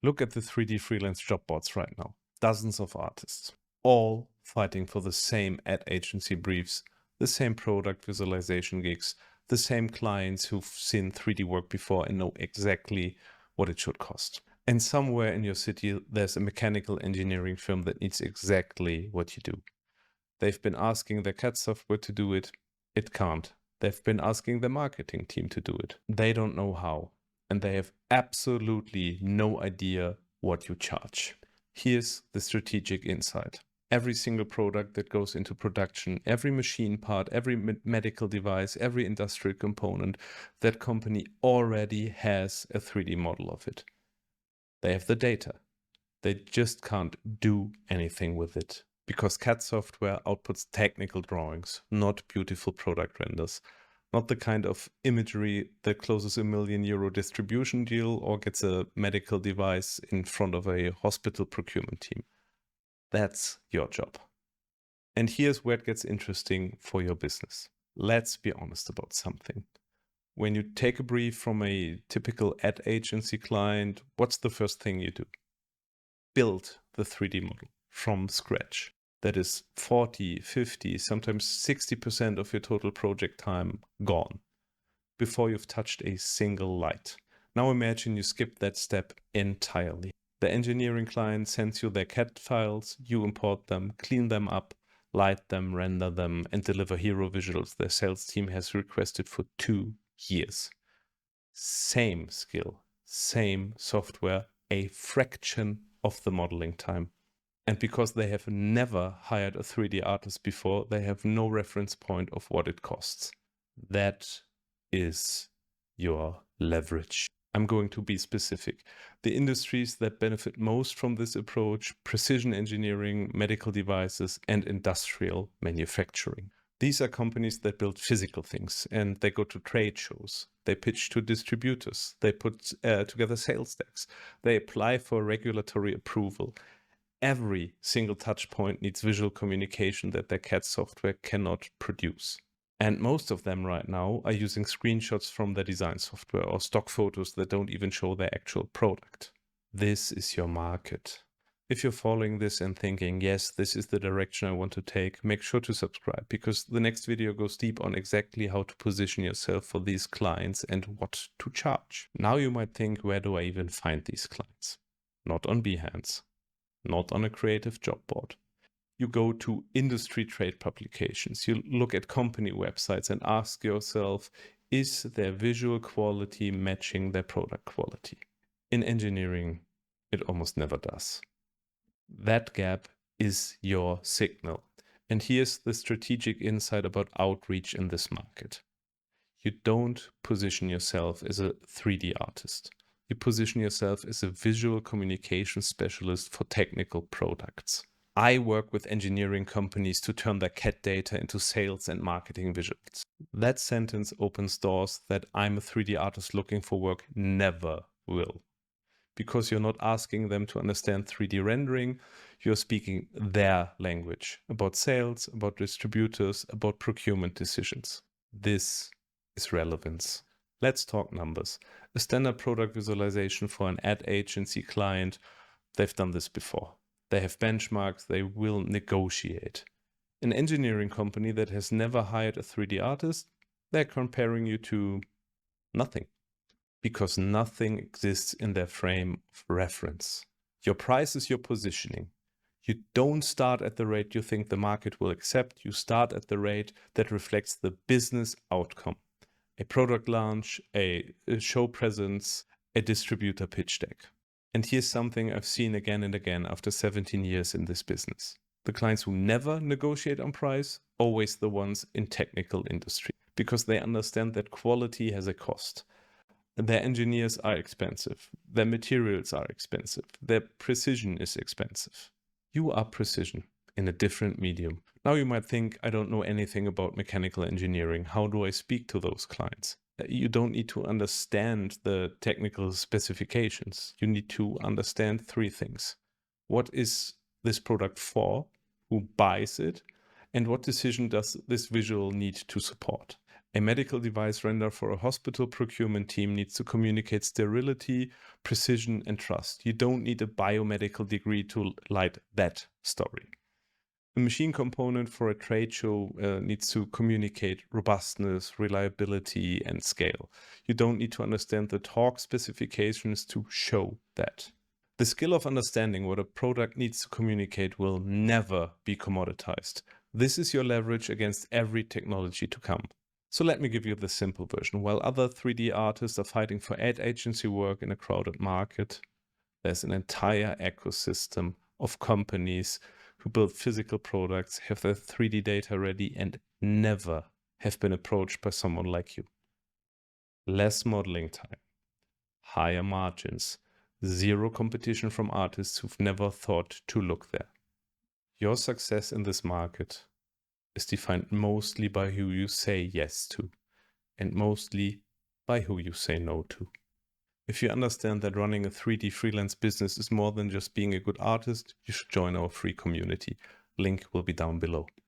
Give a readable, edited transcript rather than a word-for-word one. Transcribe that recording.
Look at the 3D freelance job boards right now. Dozens of artists, all fighting for the same ad agency briefs, the same product visualization gigs, the same clients who've seen 3D work before and know exactly what it should cost. And somewhere in your city, there's a mechanical engineering firm that needs exactly what you do. They've been asking their CAD software to do it. It can't. They've been asking the marketing team to do it. They don't know how. And they have absolutely no idea what you charge. Here's the strategic insight. Every single product that goes into production, every machine part, every medical device, every industrial component, that company already has a 3D model of it. They have the data. They just can't do anything with it because CAD software outputs technical drawings, not beautiful product renders. Not the kind of imagery that closes a €1 million distribution deal or gets a medical device in front of a hospital procurement team. That's your job. And here's where it gets interesting for your business. Let's be honest about something. When you take a brief from a typical ad agency client, what's the first thing you do? Build the 3D model from scratch. That is 40, 50, sometimes 60% of your total project time gone before you've touched a single light. Now imagine you skip that step entirely. The engineering client sends you their CAD files, you import them, clean them up, light them, render them, and deliver hero visuals their sales team has requested for 2 years. Same skill, same software, a fraction of the modeling time. And because they have never hired a 3D artist before, they have no reference point of what it costs. That is your leverage. I'm going to be specific. The industries that benefit most from this approach: precision engineering, medical devices, and industrial manufacturing. These are companies that build physical things, and they go to trade shows. They pitch to distributors. They put together sales decks. They apply for regulatory approval. Every single touch point needs visual communication that their CAD software cannot produce. And most of them right now are using screenshots from their design software or stock photos that don't even show their actual product. This is your market. If you're following this and thinking, yes, this is the direction I want to take, make sure to subscribe, because the next video goes deep on exactly how to position yourself for these clients and what to charge. Now you might think, where do I even find these clients? Not on Behance. Not on a creative job board. You go to industry trade publications. You look at company websites and ask yourself, is their visual quality matching their product quality? In engineering, it almost never does. That gap is your signal. And here's the strategic insight about outreach in this market. You don't position yourself as a 3D artist. You position yourself as a visual communication specialist for technical products. I work with engineering companies to turn their CAD data into sales and marketing visuals. That sentence opens doors that I'm a 3D artist looking for work never will. Because you're not asking them to understand 3D rendering, you're speaking their language about sales, about distributors, about procurement decisions. This is relevance. Let's talk numbers. A standard product visualization for an ad agency client, they've done this before. They have benchmarks, they will negotiate. An engineering company that has never hired a 3D artist, they're comparing you to nothing, because nothing exists in their frame of reference. Your price is your positioning. You don't start at the rate you think the market will accept. You start at the rate that reflects the business outcome. A product launch, a show presence, a distributor pitch deck. And here's something I've seen again and again after 17 years in this business. The clients who never negotiate on price, always the ones in technical industry, because they understand that quality has a cost. Their engineers are expensive. Their materials are expensive. Their precision is expensive. You are precision in a different medium. Now you might think, I don't know anything about mechanical engineering. How do I speak to those clients? You don't need to understand the technical specifications. You need to understand 3 things. What is this product for? Who buys it? And what decision does this visual need to support? A medical device render for a hospital procurement team needs to communicate sterility, precision, and trust. You don't need a biomedical degree to light that story. A machine component for a trade show needs to communicate robustness, reliability, and scale. You don't need to understand the torque specifications to show that. The skill of understanding what a product needs to communicate will never be commoditized. This is your leverage against every technology to come. So let me give you the simple version. While other 3D artists are fighting for ad agency work in a crowded market, there's an entire ecosystem of companies who build physical products, have their 3D data ready, and never have been approached by someone like you. Less modeling time, higher margins, zero competition from artists who've never thought to look there. Your success in this market is defined mostly by who you say yes to, and mostly by who you say no to. If you understand that running a 3D freelance business is more than just being a good artist, you should join our free community. Link will be down below.